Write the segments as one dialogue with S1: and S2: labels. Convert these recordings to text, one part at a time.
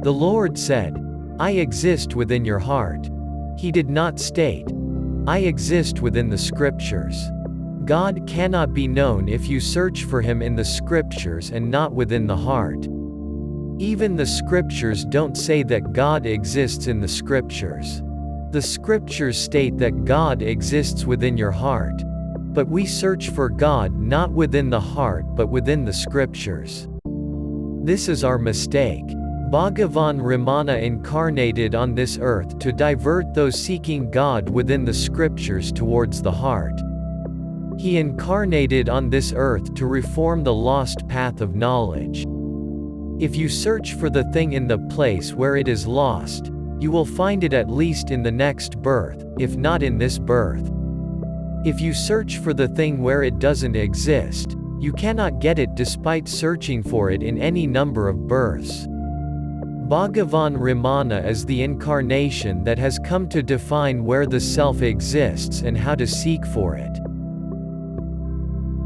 S1: The Lord said, "I exist within your heart." He did not state, "I exist within the Scriptures." God cannot be known if you search for Him in the Scriptures and not within the heart. Even the Scriptures don't say that God exists in the Scriptures. The Scriptures state that God exists within your heart. But we search for God not within the heart but within the Scriptures. This is our mistake. Bhagavan Ramana incarnated on this earth to divert those seeking God within the Scriptures towards the heart. He incarnated on this earth to reform the lost path of knowledge. If you search for the thing in the place where it is lost, you will find it at least in the next birth, if not in this birth. If you search for the thing where it doesn't exist, you cannot get it despite searching for it in any number of births. Bhagavan Ramana is the incarnation that has come to define where the self exists and how to seek for it.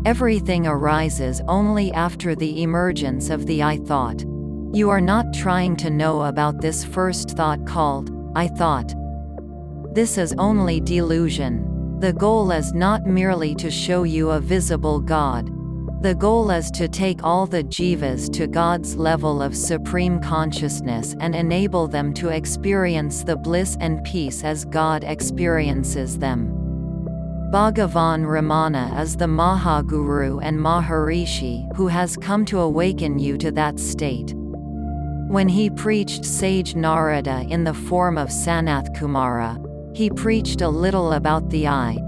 S2: Everything arises only after the emergence of the I thought. You are not trying to know about this first thought called, I thought. This is only delusion. The goal is not merely to show you a visible God. The goal is to take all the jivas to God's level of supreme consciousness and enable them to experience the bliss and peace as God experiences them. Bhagavan Ramana is the Mahaguru and Maharishi who has come to awaken you to that state. When he preached sage Narada in the form of Sanath Kumara, he preached a little about the I.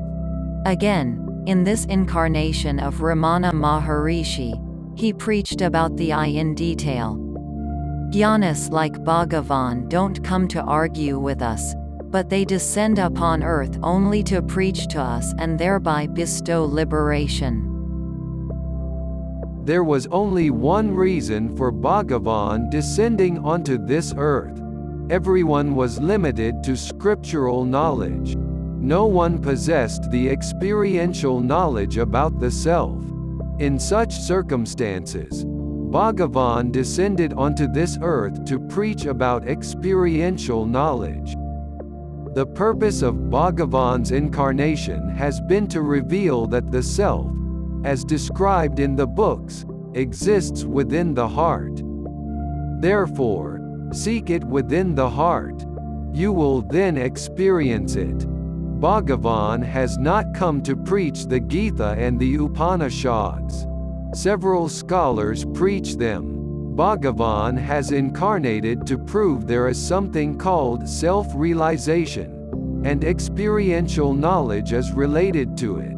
S2: Again, in this incarnation of Ramana Maharishi, he preached about the I in detail. Jnanis like Bhagavan don't come to argue with us, but they descend upon earth only to preach to us and thereby bestow liberation.
S3: There was only one reason for Bhagavan descending onto this earth. Everyone was limited to scriptural knowledge. No one possessed the experiential knowledge about the self. In such circumstances, Bhagavan descended onto this earth to preach about experiential knowledge. The purpose of Bhagavan's incarnation has been to reveal that the self, as described in the books, exists within the heart. Therefore, seek it within the heart. You will then experience it. Bhagavan has not come to preach the Gita and the Upanishads. Several scholars preach them. Bhagavan has incarnated to prove there is something called self-realization, and experiential knowledge is related to it.